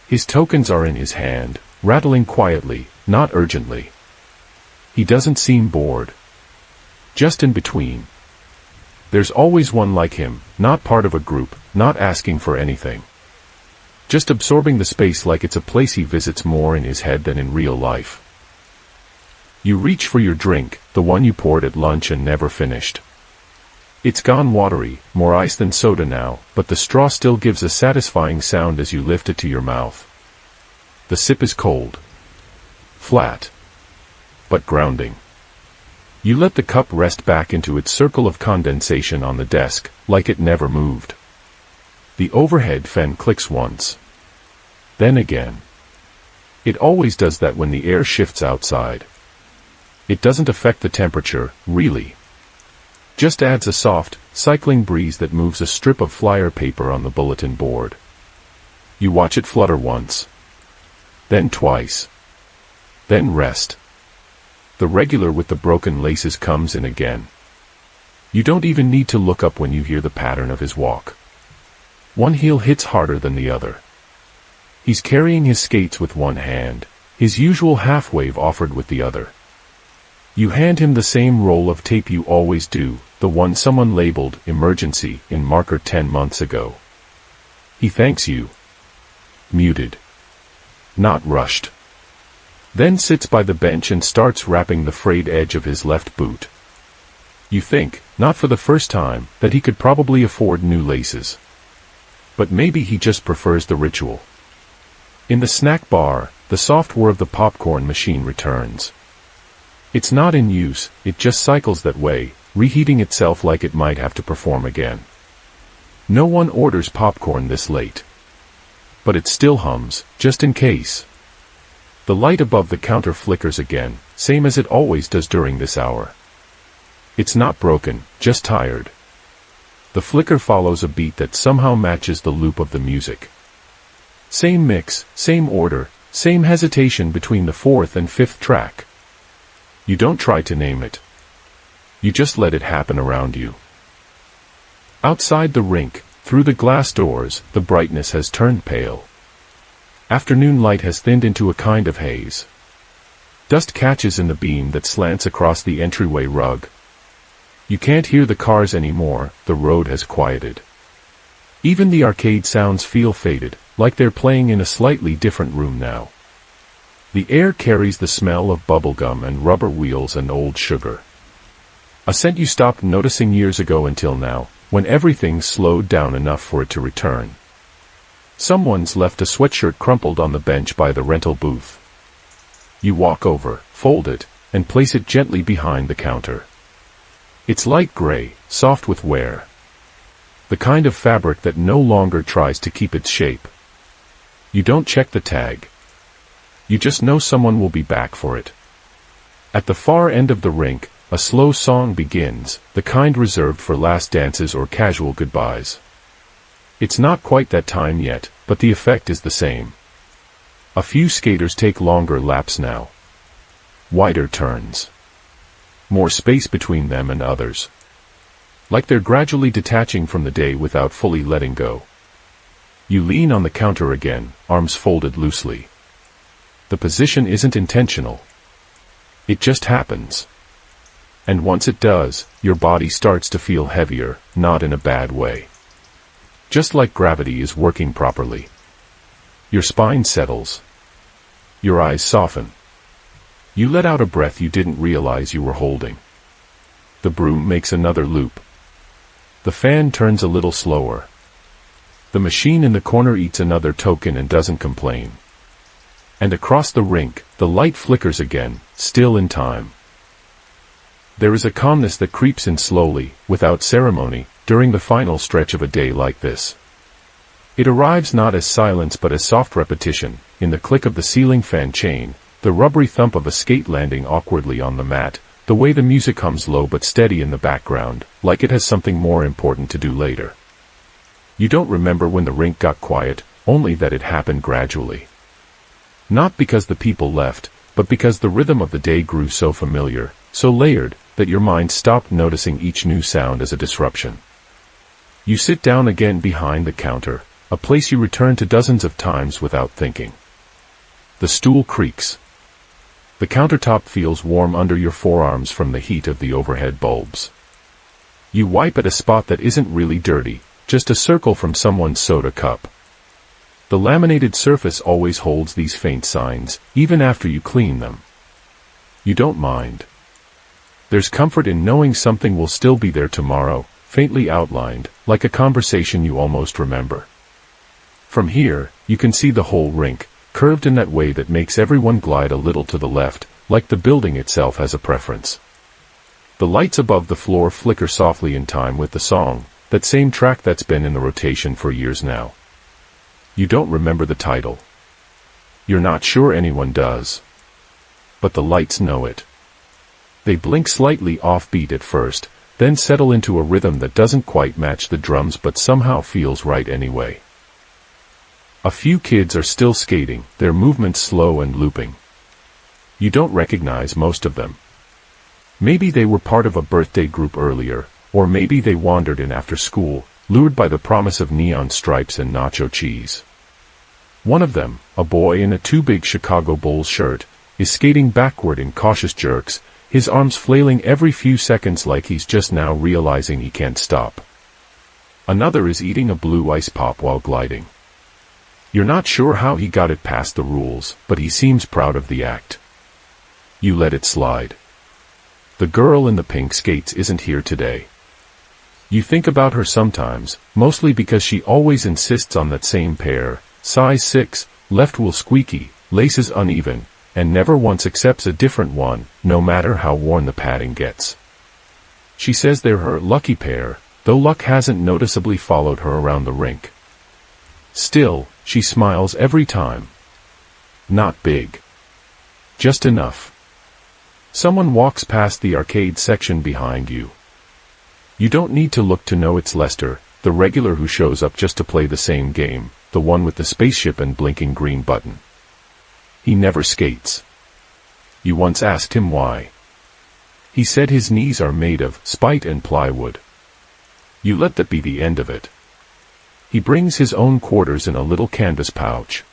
His tokens are in his hand, rattling quietly, not urgently. He doesn't seem bored. Just in between. There's always one like him, not part of a group, not asking for anything. Just absorbing the space like it's a place he visits more in his head than in real life. You reach for your drink, the one you poured at lunch and never finished. It's gone watery, more ice than soda now, but the straw still gives a satisfying sound as you lift it to your mouth. The sip is cold. Flat. But grounding. You let the cup rest back into its circle of condensation on the desk, like it never moved. The overhead fan clicks once. Then again. It always does that when the air shifts outside. It doesn't affect the temperature, really. Just adds a soft, cycling breeze that moves a strip of flyer paper on the bulletin board. You watch it flutter once. Then twice. Then rest. The regular with the broken laces comes in again. You don't even need to look up when you hear the pattern of his walk. One heel hits harder than the other. He's carrying his skates with one hand, his usual half-wave offered with the other. You hand him the same roll of tape you always do, the one someone labeled emergency in marker 10 months ago. He thanks you. Muted. Not rushed. Then sits by the bench and starts wrapping the frayed edge of his left boot. You think, not for the first time, that he could probably afford new laces. But maybe he just prefers the ritual. In the snack bar, the soft whir of the popcorn machine returns. It's not in use, it just cycles that way, reheating itself like it might have to perform again. No one orders popcorn this late. But it still hums, just in case. The light above the counter flickers again, same as it always does during this hour. It's not broken, just tired. The flicker follows a beat that somehow matches the loop of the music. Same mix, same order, same hesitation between the fourth and fifth track. You don't try to name it. You just let it happen around you. Outside the rink, through the glass doors, the brightness has turned pale. Afternoon light has thinned into a kind of haze. Dust catches in the beam that slants across the entryway rug. You can't hear the cars anymore, the road has quieted. Even the arcade sounds feel faded, like they're playing in a slightly different room now. The air carries the smell of bubblegum and rubber wheels and old sugar. A scent you stopped noticing years ago until now, when everything slowed down enough for it to return. Someone's left a sweatshirt crumpled on the bench by the rental booth. You walk over, fold it, and place it gently behind the counter. It's light gray, soft with wear. The kind of fabric that no longer tries to keep its shape. You don't check the tag. You just know someone will be back for it. At the far end of the rink, a slow song begins, the kind reserved for last dances or casual goodbyes. It's not quite that time yet, but the effect is the same. A few skaters take longer laps now. Wider turns. More space between them and others. Like they're gradually detaching from the day without fully letting go. You lean on the counter again, arms folded loosely. The position isn't intentional. It just happens. And once it does, your body starts to feel heavier, not in a bad way. Just like gravity is working properly. Your spine settles. Your eyes soften. You let out a breath you didn't realize you were holding. The broom makes another loop. The fan turns a little slower. The machine in the corner eats another token and doesn't complain. And across the rink, the light flickers again, still in time. There is a calmness that creeps in slowly, without ceremony, during the final stretch of a day like this. It arrives not as silence but as soft repetition, in the click of the ceiling fan chain, the rubbery thump of a skate landing awkwardly on the mat, the way the music hums low but steady in the background, like it has something more important to do later. You don't remember when the rink got quiet, only that it happened gradually. Not because the people left, but because the rhythm of the day grew so familiar, so layered, that your mind stopped noticing each new sound as a disruption. You sit down again behind the counter, a place you return to dozens of times without thinking. The stool creaks. The countertop feels warm under your forearms from the heat of the overhead bulbs. You wipe at a spot that isn't really dirty, just a circle from someone's soda cup. The laminated surface always holds these faint signs, even after you clean them. You don't mind. There's comfort in knowing something will still be there tomorrow, faintly outlined, like a conversation you almost remember. From here, you can see the whole rink, curved in that way that makes everyone glide a little to the left, like the building itself has a preference. The lights above the floor flicker softly in time with the song, that same track that's been in the rotation for years now. You don't remember the title. You're not sure anyone does. But the lights know it. They blink slightly offbeat at first, then settle into a rhythm that doesn't quite match the drums but somehow feels right anyway. A few kids are still skating, their movements slow and looping. You don't recognize most of them. Maybe they were part of a birthday group earlier, or maybe they wandered in after school, lured by the promise of neon stripes and nacho cheese. One of them, a boy in a too big Chicago Bulls shirt, is skating backward in cautious jerks, his arms flailing every few seconds like he's just now realizing he can't stop. Another is eating a blue ice pop while gliding. You're not sure how he got it past the rules, but he seems proud of the act. You let it slide. The girl in the pink skates isn't here today. You think about her sometimes, mostly because she always insists on that same pair, size 6, left wheel squeaky, laces uneven, and never once accepts a different one, no matter how worn the padding gets. She says they're her lucky pair, though luck hasn't noticeably followed her around the rink. Still, she smiles every time. Not big. Just enough. Someone walks past the arcade section behind you. You don't need to look to know it's Lester, the regular who shows up just to play the same game, the one with the spaceship and blinking green button. He never skates. You once asked him why. He said his knees are made of spite and plywood. You let that be the end of it. He brings his own quarters in a little canvas pouch.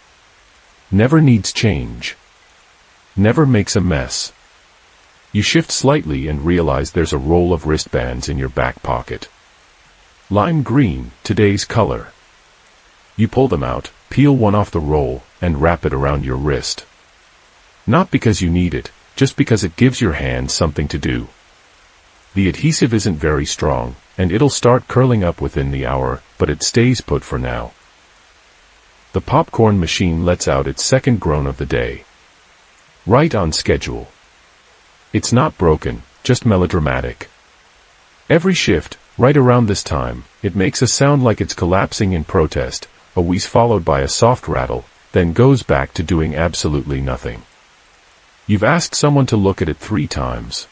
Never needs change. Never makes a mess. You shift slightly and realize there's a roll of wristbands in your back pocket. Lime green, today's color. You pull them out, peel one off the roll, and wrap it around your wrist. Not because you need it, just because it gives your hand something to do. The adhesive isn't very strong, and it'll start curling up within the hour, but it stays put for now. The popcorn machine lets out its second groan of the day. Right on schedule. It's not broken, just melodramatic. Every shift, right around this time, it makes a sound like it's collapsing in protest, a wheeze followed by a soft rattle, then goes back to doing absolutely nothing. You've asked someone to look at it 3 times.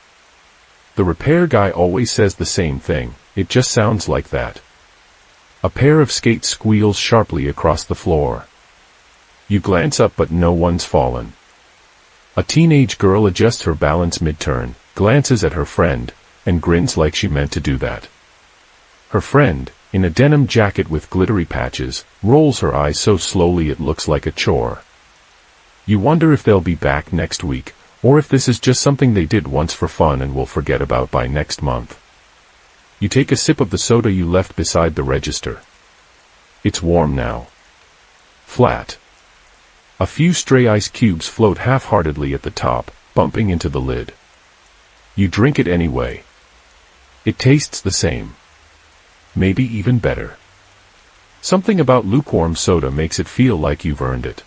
The repair guy always says the same thing, it just sounds like that. A pair of skates squeals sharply across the floor. You glance up but no one's fallen. A teenage girl adjusts her balance mid-turn, glances at her friend, and grins like she meant to do that. Her friend, in a denim jacket with glittery patches, rolls her eyes so slowly it looks like a chore. You wonder if they'll be back next week, or if this is just something they did once for fun and will forget about by next month. You take a sip of the soda you left beside the register. It's warm now. Flat. A few stray ice cubes float half-heartedly at the top, bumping into the lid. You drink it anyway. It tastes the same. Maybe even better. Something about lukewarm soda makes it feel like you've earned it.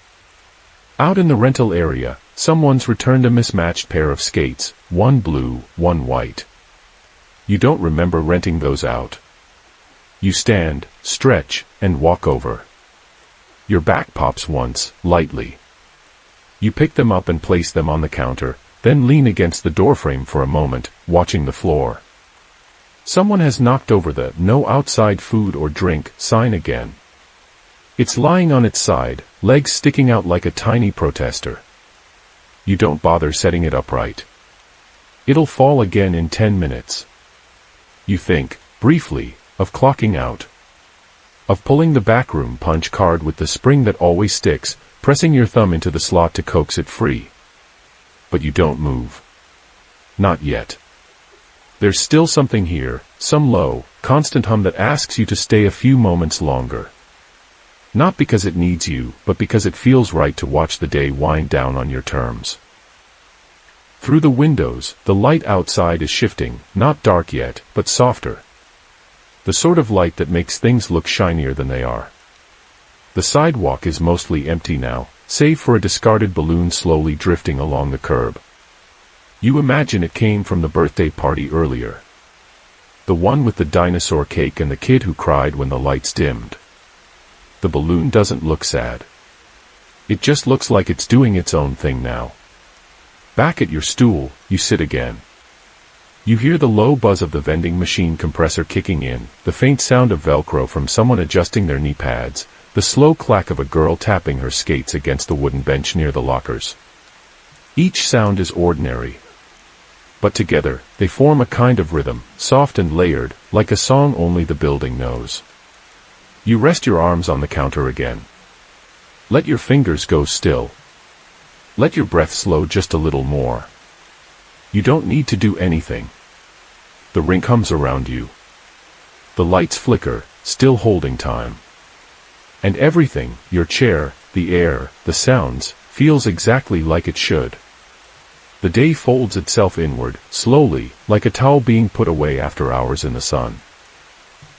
Out in the rental area, someone's returned a mismatched pair of skates, one blue, one white. You don't remember renting those out. You stand, stretch, and walk over. Your back pops once, lightly. You pick them up and place them on the counter, then lean against the doorframe for a moment, watching the floor. Someone has knocked over the "No outside food or drink" sign again. It's lying on its side, legs sticking out like a tiny protester. You don't bother setting it upright. It'll fall again in 10 minutes. You think, briefly, of clocking out. Of pulling the backroom punch card with the spring that always sticks, pressing your thumb into the slot to coax it free. But you don't move. Not yet. There's still something here, some low, constant hum that asks you to stay a few moments longer. Not because it needs you, but because it feels right to watch the day wind down on your terms. Through the windows, the light outside is shifting, not dark yet, but softer. The sort of light that makes things look shinier than they are. The sidewalk is mostly empty now, save for a discarded balloon slowly drifting along the curb. You imagine it came from the birthday party earlier. The one with the dinosaur cake and the kid who cried when the lights dimmed. The balloon doesn't look sad. It just looks like it's doing its own thing now. Back at your stool, you sit again. You hear the low buzz of the vending machine compressor kicking in, the faint sound of Velcro from someone adjusting their knee pads, the slow clack of a girl tapping her skates against the wooden bench near the lockers. Each sound is ordinary. But together, they form a kind of rhythm, soft and layered, like a song only the building knows. You rest your arms on the counter again. Let your fingers go still. Let your breath slow just a little more. You don't need to do anything. The rink hums around you. The lights flicker, still holding time. And everything, your chair, the air, the sounds, feels exactly like it should. The day folds itself inward, slowly, like a towel being put away after hours in the sun.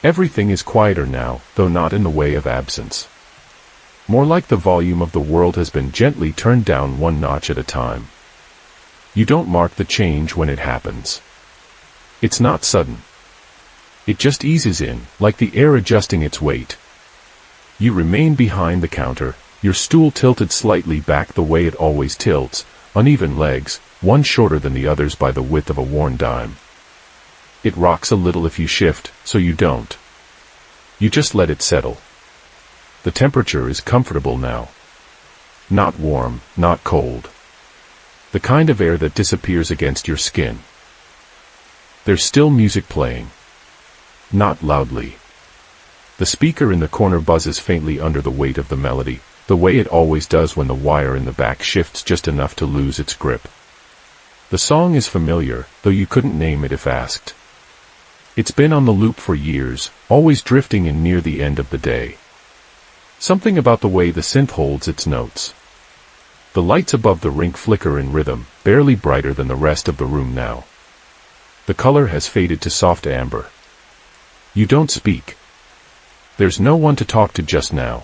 Everything is quieter now, though not in the way of absence. More like the volume of the world has been gently turned down one notch at a time. You don't mark the change when it happens. It's not sudden. It just eases in, like the air adjusting its weight. You remain behind the counter, your stool tilted slightly back the way it always tilts, uneven legs, one shorter than the others by the width of a worn dime. It rocks a little if you shift, so you don't. You just let it settle. The temperature is comfortable now. Not warm, not cold. The kind of air that disappears against your skin. There's still music playing. Not loudly. The speaker in the corner buzzes faintly under the weight of the melody, the way it always does when the wire in the back shifts just enough to lose its grip. The song is familiar, though you couldn't name it if asked. It's been on the loop for years, always drifting in near the end of the day. Something about the way the synth holds its notes. The lights above the rink flicker in rhythm, barely brighter than the rest of the room now. The color has faded to soft amber. You don't speak. There's no one to talk to just now.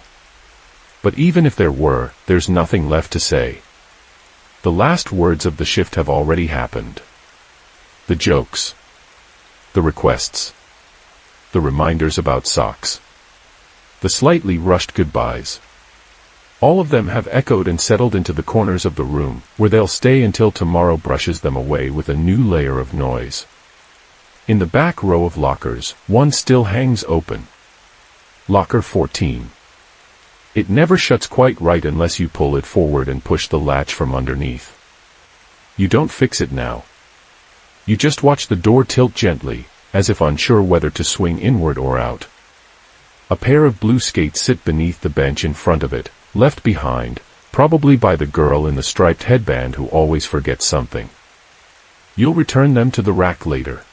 But even if there were, there's nothing left to say. The last words of the shift have already happened. The jokes. The requests. The reminders about socks. The slightly rushed goodbyes. All of them have echoed and settled into the corners of the room, where they'll stay until tomorrow brushes them away with a new layer of noise. In the back row of lockers, one still hangs open. Locker 14. It never shuts quite right unless you pull it forward and push the latch from underneath. You don't fix it now. You just watch the door tilt gently, as if unsure whether to swing inward or out. A pair of blue skates sit beneath the bench in front of it, left behind, probably by the girl in the striped headband who always forgets something. You'll return them to the rack later.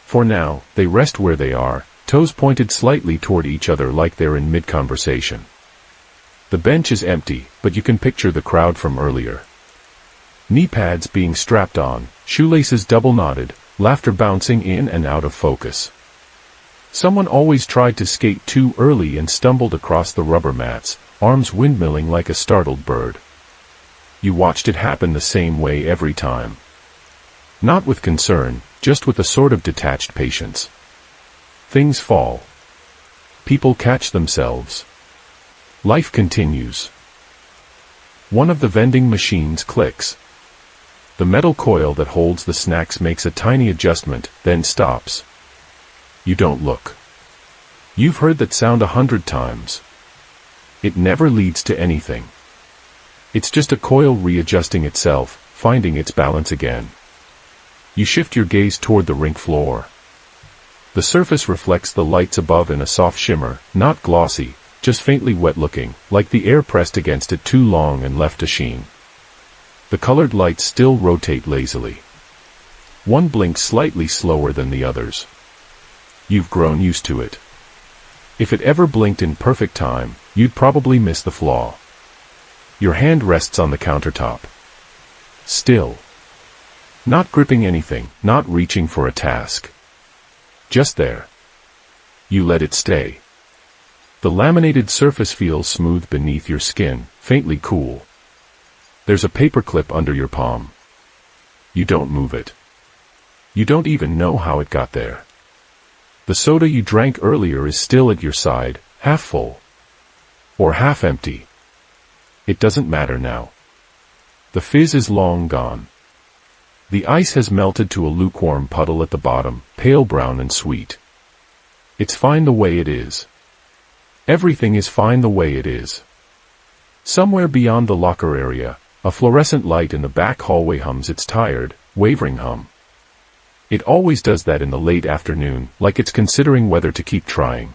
For now, they rest where they are, toes pointed slightly toward each other like they're in mid-conversation. The bench is empty, but you can picture the crowd from earlier. Knee pads being strapped on, shoelaces double-knotted, laughter bouncing in and out of focus. Someone always tried to skate too early and stumbled across the rubber mats, arms windmilling like a startled bird. You watched it happen the same way every time. Not with concern, just with a sort of detached patience. Things fall. People catch themselves. Life continues. One of the vending machines clicks. The metal coil that holds the snacks makes a tiny adjustment, then stops. You don't look. You've heard that sound 100 times. It never leads to anything. It's just a coil readjusting itself, finding its balance again. You shift your gaze toward the rink floor. The surface reflects the lights above in a soft shimmer, not glossy, just faintly wet-looking, like the air pressed against it too long and left a sheen. The colored lights still rotate lazily. One blinks slightly slower than the others. You've grown used to it. If it ever blinked in perfect time, you'd probably miss the flaw. Your hand rests on the countertop. Still. Not gripping anything, not reaching for a task. Just there. You let it stay. The laminated surface feels smooth beneath your skin, faintly cool. There's a paperclip under your palm. You don't move it. You don't even know how it got there. The soda you drank earlier is still at your side, half full. Or half empty. It doesn't matter now. The fizz is long gone. The ice has melted to a lukewarm puddle at the bottom, pale brown and sweet. It's fine the way it is. Everything is fine the way it is. Somewhere beyond the locker area, a fluorescent light in the back hallway hums its tired, wavering hum. It always does that in the late afternoon, like it's considering whether to keep trying.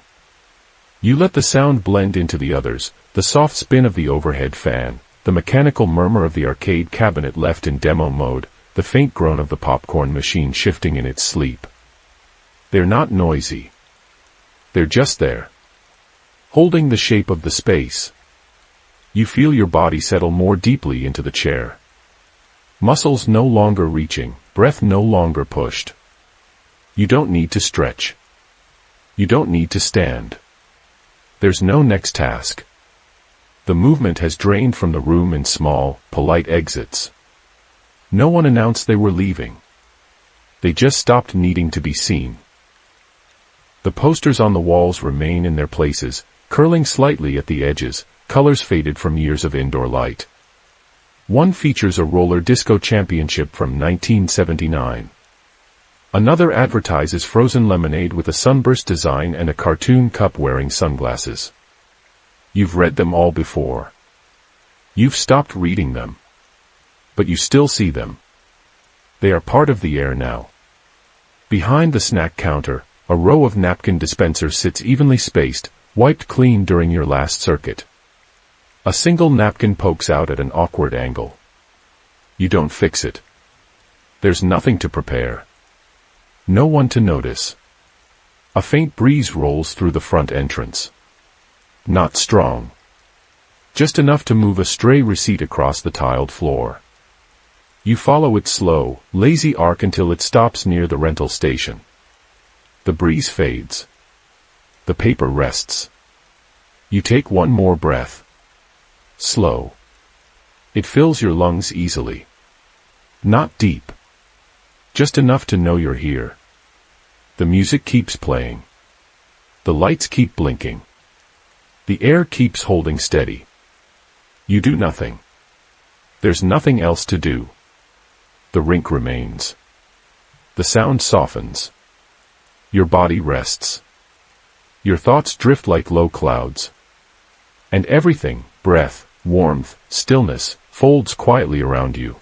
You let the sound blend into the others, the soft spin of the overhead fan, the mechanical murmur of the arcade cabinet left in demo mode, the faint groan of the popcorn machine shifting in its sleep. They're not noisy. They're just there. Holding the shape of the space. You feel your body settle more deeply into the chair. Muscles no longer reaching, breath no longer pushed. You don't need to stretch. You don't need to stand. There's no next task. The movement has drained from the room in small, polite exits. No one announced they were leaving. They just stopped needing to be seen. The posters on the walls remain in their places, curling slightly at the edges, colors faded from years of indoor light. One features a roller disco championship from 1979. Another advertises frozen lemonade with a sunburst design and a cartoon cup wearing sunglasses. You've read them all before. You've stopped reading them. But you still see them. They are part of the air now. Behind the snack counter, a row of napkin dispensers sits evenly spaced, wiped clean during your last circuit. A single napkin pokes out at an awkward angle. You don't fix it. There's nothing to prepare. No one to notice. A faint breeze rolls through the front entrance. Not strong. Just enough to move a stray receipt across the tiled floor. You follow its slow, lazy arc until it stops near the rental station. The breeze fades. The paper rests. You take one more breath. Slow. It fills your lungs easily. Not deep. Just enough to know you're here. The music keeps playing. The lights keep blinking. The air keeps holding steady. You do nothing. There's nothing else to do. The rink remains. The sound softens. Your body rests. Your thoughts drift like low clouds. And everything, breath, warmth, stillness, folds quietly around you.